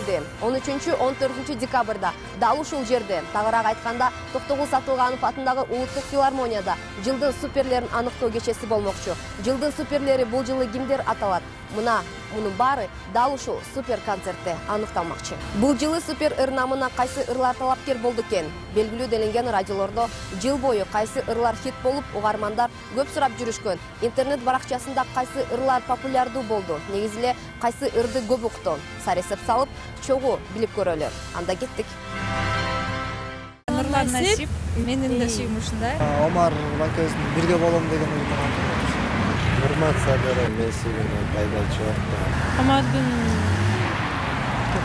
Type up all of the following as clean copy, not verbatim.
берилди. 13-14 декабрда дал ушул жерде, тагыраак айтканда Токтогул Сатылганов атындагы улуттук филармонияда жылдын суперлерин аныктоо кечеси болмокчу. Жылдын суперлери бул жылы кимдер аталат? Мунун баары дал ушул супер концертте аныкталмакчы. Бул жылы супер ыр намына кайсы ырлар талапкер болду экен? Белгилүү деленген радиолордо жыл бою кайсы ырлар хит болуп, угармандар көп сурап жүрүшкөн. Интернет баракчасында кайсы ырлар популярдуу болду? Негизи эле кайсы ырды көп укту? Саресеп салып, чогуу билип көрөлү. Анда кеттик. Нурлан Насип, менин да сүйүм ушундай. Омар Бакөздүн бирге болом деген ой. Урмат Садыров Мессигинен пайдачы вакытта. Омардын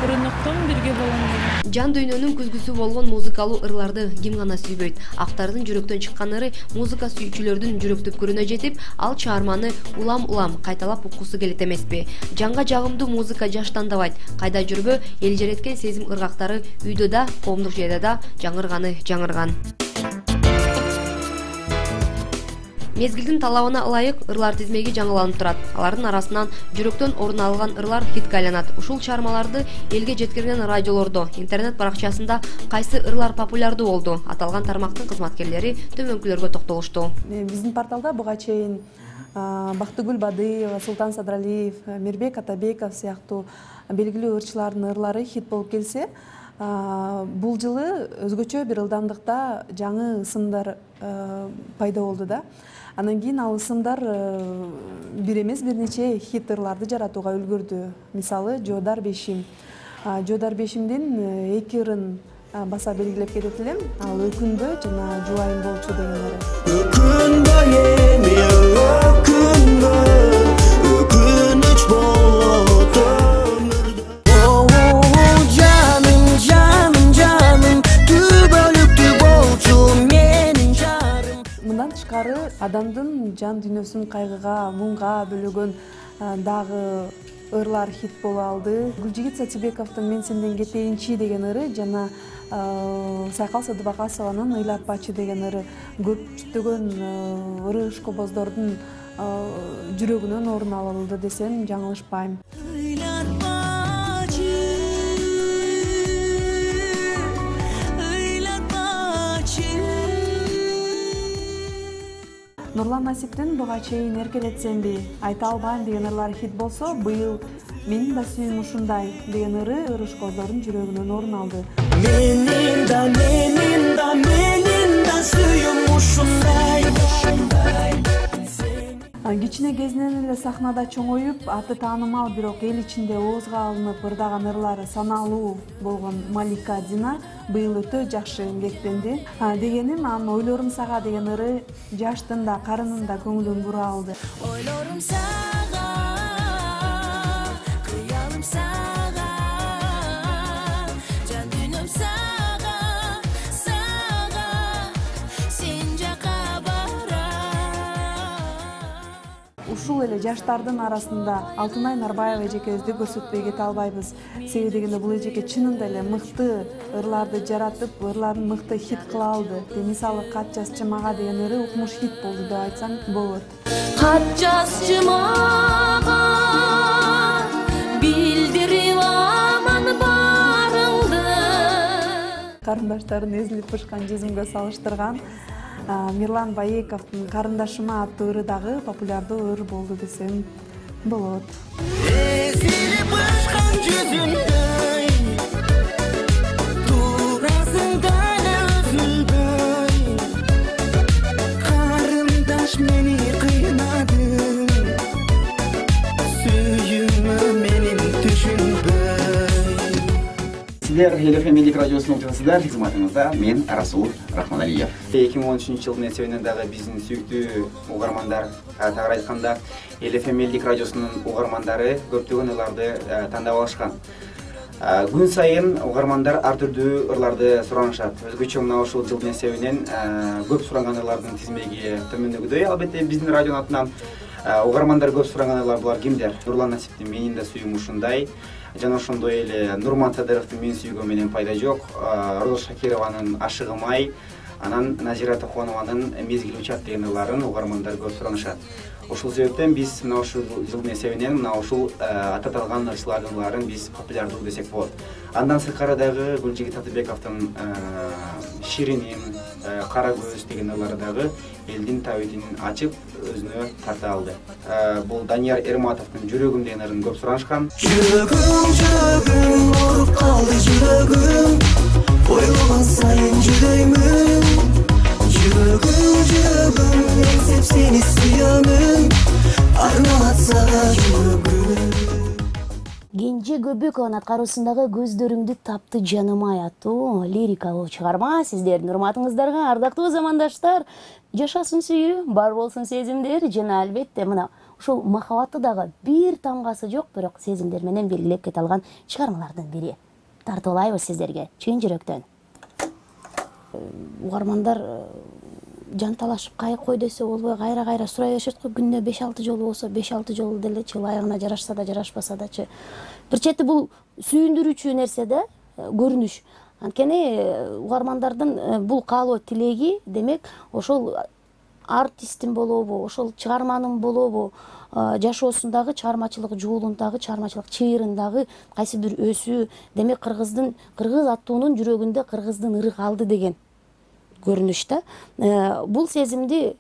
Курунуктун бирге болом деген. Жан дүйнөнүн күзгүсү болгон музыкалуу ырларды ким гана сүйбөйт. Актардын жүрөктөн чыккан ыры музыка сүйүүчүлөрдүн жүрөк түпкүрүнө жетип, ал чыгарманы улам-улам кайталап уккусу келет эмеспи? Жанга жагымдуу музыка жаш тандабайт. Кайда жүрбө, элжиреткен сезим ыргактары үйдө да, коомдук жайда да жаңырганы жаңырган. Мезгилдин талабына ылайык ырлар тизмеги жаңыланып турат. Алардын арасынан жүрөктөн орун алган ырлар хитке айланат. Ушул чыгармаларды элге жеткирген радиолордо, интернет баракчасында кайсы ырлар популярдуу болду? Аталган тармактын кызматкерлери төмөнкүлөргө токтолушту. Биздин порталда буга чейин Бактыгүл Бадыева, Султан Садралиев, Мирбек Атабеков сыяктуу белгилүү ырчылардын ырлары хит болуп келсе, бул жылы өзгөчө бир ылдамдыкта жаңы ысымдар пайда болду да. Анан кийин ал ысымдар бир эмес бир нече хит ырларды жаратууга үлгүрдү. Мисалы, Жоодар Бешим. Жоодар Бешимдин эки ырын баса белгилеп кетет элем. Ал өкүнбө жана жубайым болчу деген ыры. Өкүнбө эми өкүнбө, өкүнүч болот өмүрдө. О, жаным, жаным, жаным, түбөлүктүү болчу менин жарым. Мындан тышкары адамдын жан дүйнөсүн кайгыга, муңга бөлөгөн дагы ырлар хит боло алды. Гүлжигит Сатибековдун Мен сенден кетейинчи деген ыры жана Сайкал Садыбакасованын Ыйлатпачы деген ыры көптөгөн ыры ишкобоздордун жүрөгүнөн орун алды десем жаңылышпайм. Нурлан Насиптин буга чейин Эркелетсемби, Айта албайм деген ырлары хит болсо, быйыл Менин да сүйүм ушундай деген ыры ырышкоздордун жүрөгүнөн орун алды. Менин да сүйүм ушундай. Кичине кезинен эле сахнада чоңоюп, аты таанымал бирок эл ичинде оозга алынып ырдаган ырлары саналуу болгон Малика Дина быйыл өтө жакшы эмгектенди. Дегеним, анын Ойлорум сага деген ыры жаштын да, карынын да көңүлүн бура алды. Ойлорум сага, кыялым сага, жан дүйнөм сага, сага, сен жака бара. Ушул эле жаштардын арасында Алтынай Нарбаева эжекебизди көрсөтпөй кете албайбыз. Себеби дегенде бул эжеке чынында эле мыкты ырларды жаратып, ырларын мыкты хит кыла алды. Мисалы, Кат жазчы мага деген ыры укмуш хит болду деп айтсаң болот. Кат жазчы мага, билдирип аман барыңды. Карындаштарын эзилип пышкан жүзүмгө салыштырган Мирлан Баековдун Карындашыма аттуу ыры дагы популярдуу ыр болду десем болот. Эзилип пышкан жүзүмдөй, турасыңдан өзүлбөй, карындаш мени кыйнадың, сүйүүмө менин түшүнбөй. Сіздер LFM Элдик радиосының оқытасыздар, хизматыңызда мен Расул Рахманалиев. 2013 жылдың нәтижесінде биздин сүйүктүү угармандар, тагыраак айтканда LFM Элдик радиосунун угармандары көптөгөн ырларды тандап алышкан. Күн сайын угармандар ар түрдүү ырларды суранышат. Өзгөчө мына ушул жылдын эсебинен көп суранган ырлардын тизмеги төмөндөгүдөй. Албетте биздин радионун атынан угармандар көп суранган ырлар булар кимдер? Нурлан Насиптин Менин да сүйүм ушундай. Жана ошондой эле Нурман Садыровдун Мен сүйгөн менен пайда жок, Роза Шакированын Ашыгым ай, Анан Назира Тохонованын «Мезгил учат» деген ырларын угармандар көп суранышат. Ошол себептен биз мына ушул жылдын эсебинен мына ушул ататалган ырчылардын ырларын биз популярдуу десек болот. Андан сырткары дагы Гүлжигит Татыбековдун «Ширинин», «Кара көз» деген ырлары дагы элдин табитин ачып өзүнө тарта алды. Бул Данияр Эрматовдун «Жүрөгүм» деген ырын көп суранышкан. Жүрөгүм ооруп калды, жүрөгүм ойлогон сайын жүрөймүн. Жүрөгүм еңсеп сени сүйөмүн, арналат сага жүрөгүм. Кенже Көбөкованын аткаруусундагы «Көздөрүңдү тапты жаным-ай» аттуу лирикалык чыгарма сиздердин урматыңыздарга. Ардактуу замандаштар, жашасын сүйүү, бар болсун сезимдер жана албетте мына ушул махабатты дагы бир тамгасы жок, бирок сезимдер менен белгилеп кете алган чыгармалардын бири. Тартуулайбыз сиздерге чын жүрөктөн. Угармандар жанталашып кой десе болбой кайра сурай беришет го. Күнүнө 5-6 жолу болсо 5-6 жолу делечи, ылайыгына жарашса да жарашпаса дачы. Бир чети бул сүйүндүрүүчү нерсе да, көрүнүш. Анткени угармандардын бул каалоо тилеги, демек ошол артисттин болобу, ошол чыгарманын болобу, жашоосундагы чыгармачылык жолундагы, чыгармачылык чыйырындагы кайсы бир өсүү, демек кыргыз аттуунун жүрөгүндө кыргыздын ыры калды деген көрүнүш да. Бул сезимди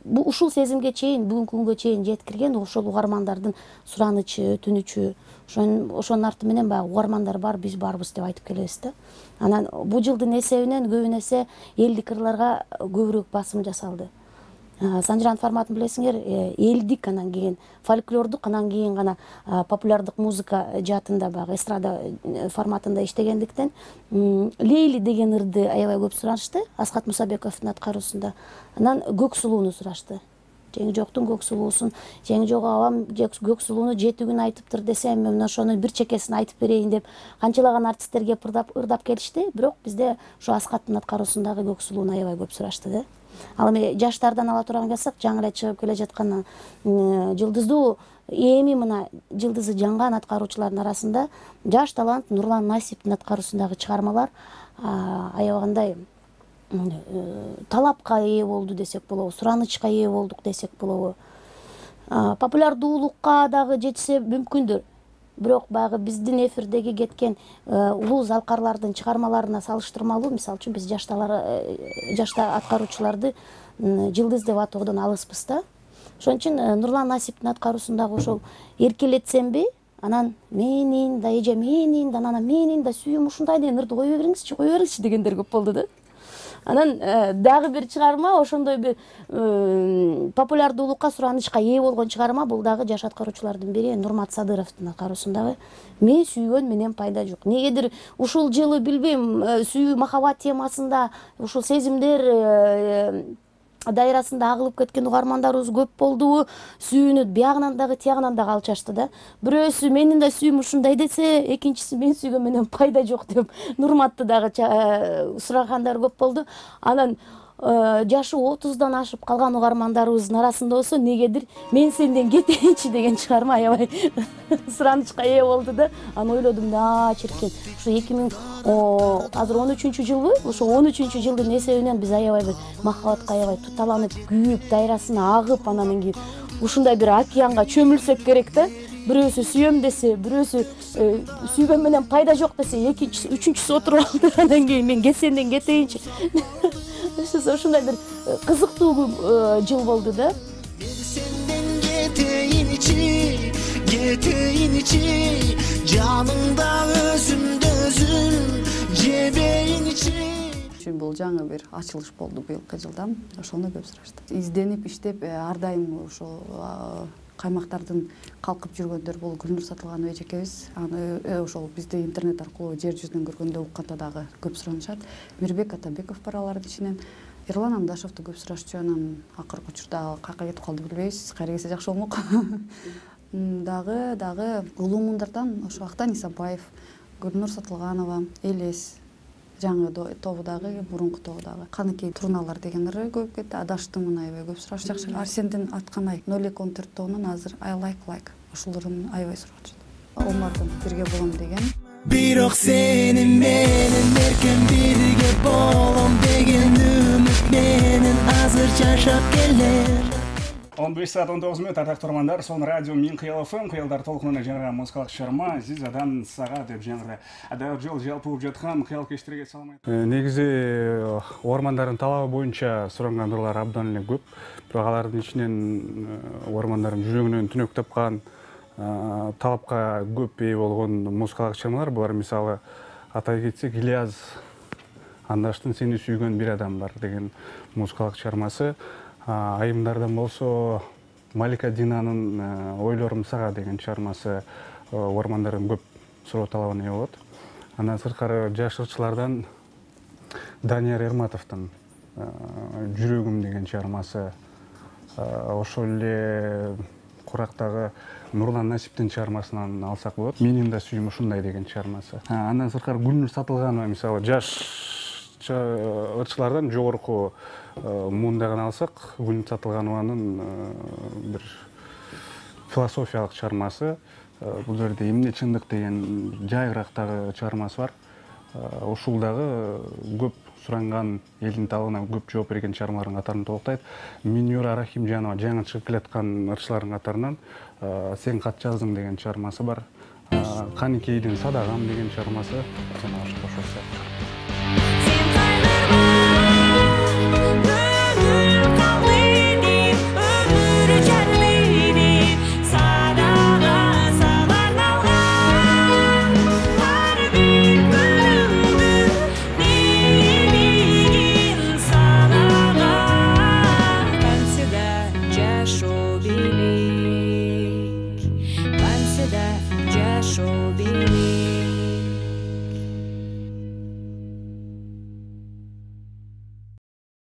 ушул сезимге чейин, бүгүнкү күнгө чейин жеткирген ошол угармандардын суранычы, өтүнүчү, ошонун арты менен баягы угармандар бар, биз барбыз деп айтып келебиз да. Анан бул жылдын эсебинен көбүн эсе элдик ырларга көбүрөөк басым жасалды. Санжыран форматын билесиңер, элдик анан кийин фольклордук, анан кийин гана популярдык музыка жаатында баягы эстрада форматында иштегендиктен Лейли деген ырды аябай көп сурашты, Асхат Мусабековдун аткаруусунда. Анан Көк сулууну сурашты. Жеңи жоктун көк сулуусун, жеңи жок абам көк сулууну 7 күн айтыптыр десем, мен ошону бир чекесин айтып берейин деп канчалаган артисттерге ырдап келишти, бирок бизде ошо Асхаттын аткаруусундагы көк сулууну аябай көп сурашты да. Ал эми жаштардан ала турган болсок, жаңы эле чыгып келе жаткан жылдыздуу эми мына жылдызы жанган аткаруучулардын арасында жаш талант Нурлан Насиптин аткаруусундагы чыгармалар аябагандай талапка ээ болду десек болобу, суранычка ээ болдук десек болобу. Популярдуулукка дагы жетсе мүмкүндүр. Бирок баягы биздин эфирдеги кеткен улуу залкарлардын чыгармаларына салыштырмалуу, мисалы үчүн биз жашта аткаруучуларды жылдыз деп атоодон алыспыз да. Ошон үчүн Нурлан Насиптин аткаруусундагы ошол эркелетсемби, анан менин да эже менин да, анан менин да сүйүүм ушундай деген ырды кое бериңизчи дегендер көп болду да. Анан дагы бир чыгарма, ошондой бир популярдуулукка, суранычка ээ болгон чыгарма, бул дагы жаш аткаруучулардын бири Нурмат Садыровдун аткаруусундагы «Мен сүйгөн менен пайда жок». Негедир ушул жылы билбейм, сүйүү махабат темасында ушул сезимдер дайрасында агылып кеткен угармандарыбыз көп болду. Сүйүүнү биягынан дагы тиягынан дагы алчашты да. Бирөөсү менин да сүйүүм ушундай десе, экинчиси мен сүйгөн менен пайда жок деп Нурматты дагы сурагандар көп болду. Анан жашы 30дан ашып калган угармандарыбыздын арасында болсо, негедир «Мен сенден кетейинчи» деген чыгарма аябай суранычка ээ болду да. Аны ойлодум да, чиркен. Ушу азыр 13-жылбы? Ошо 13-жылдын эсебинен биз аябай бир махабатка аябай туталанып, күйүп, дайрасына агып, анан кийин ушундай бир океанга чөмүлсөк керек да. Бирөөсү сүйөм десе, бирөөсү сүйгөн менен пайда жок десе, экинчиси, үчүнчүсү отуруп алды. Анан кийин «Мен сенден кетейинчи». Ошундай бир кызыктуу жыл болду да. Senden кетейинчи, жаныңда өзүмдө өзүм жебейинчи. Бул жаңы бир ачылыш болду быйылкы жылдан. Ошону көп сурашты. Изденип иштеп, ар дайым ошол каймактардын калкып жүргөндөр бул Гүлнур Сатылганова эжекебиз. Аны ошол бизди интернет аркылуу жер жүзүнөн көргөндө укканда дагы көп суранышат. Мирбек Атабеков бар алардын ичинен. Эрлан Амдашевди көп сурашчу, анан акыркы учурда кака кетип калды билбейбиз. Кайра келсе жакшы болмок. Дагы улуумундардан ошо Актан Исабаев, Гүлнур Сатылганова, Элес, жаңы тобудагы, мурунку тобудагы Каныкей Турналар деген ыры көп кетти. Адаштым аябай көп сураш жакшы. Арсендин Атканай 0214 тобунун азыр I like ошол ырын аябай сурашат. Омардын бирге болом деген. Бирок сени менен эркен бирге болом деген ырдап келер 15 saat 19 minut ардактуу угармандар, сон радио Мин Кыял ФМ, кыялдар толкунуна жаңырган музыкалык чыгарма Зизадан сага деп жаңырды. Дагы жол жалпы жаткан кыял кечтерге салам. Негизи угармандардын талабы боюнча суранган ырлар абдан эле көп. Бирок алардын ичинен угармандардын жүрөгүнөн түнөк тапкан талапка көп ээ болгон музыкалык чыгармалар. Булар мисалы атай кетсек Ильяз Андаштын Сени сүйгөн бир адам бар деген музыкалык чыгармасы. Айымдардан болсо Малика Динанын Ойлорум сага деген чыгармасы угармандардын көп суроо талабына ээ болот. Андан сырткары жаш ырчылардан Данияр Эрматовдун Жүрөгүм деген чыгармасы, ошол эле курактагы Нурлан Насиптин чыгармасынан алсак болот. Менин да сүйүм ушундай деген чыгармасы. Андан сырткары Гүлнур Сатылганова мисалы жаш ырчылардан жогорку мундагын алсак, Гүлнур Сатылганованын бир философиялык чыгармасы, бул жерде эмне чындык деген жайгырактагы чыгармасы бар. Ушул дагы көп суранган, элдин талабына көп жооп берген чыгармалардын катарына толуктайт. Минюра Рахимжанова жаңы чыгып келаткан ырчылардын катарынан Сен кат жаздың деген чыгармасы бар. Каникейдин Садагам деген чыгармасы жана ошол сыяктуу.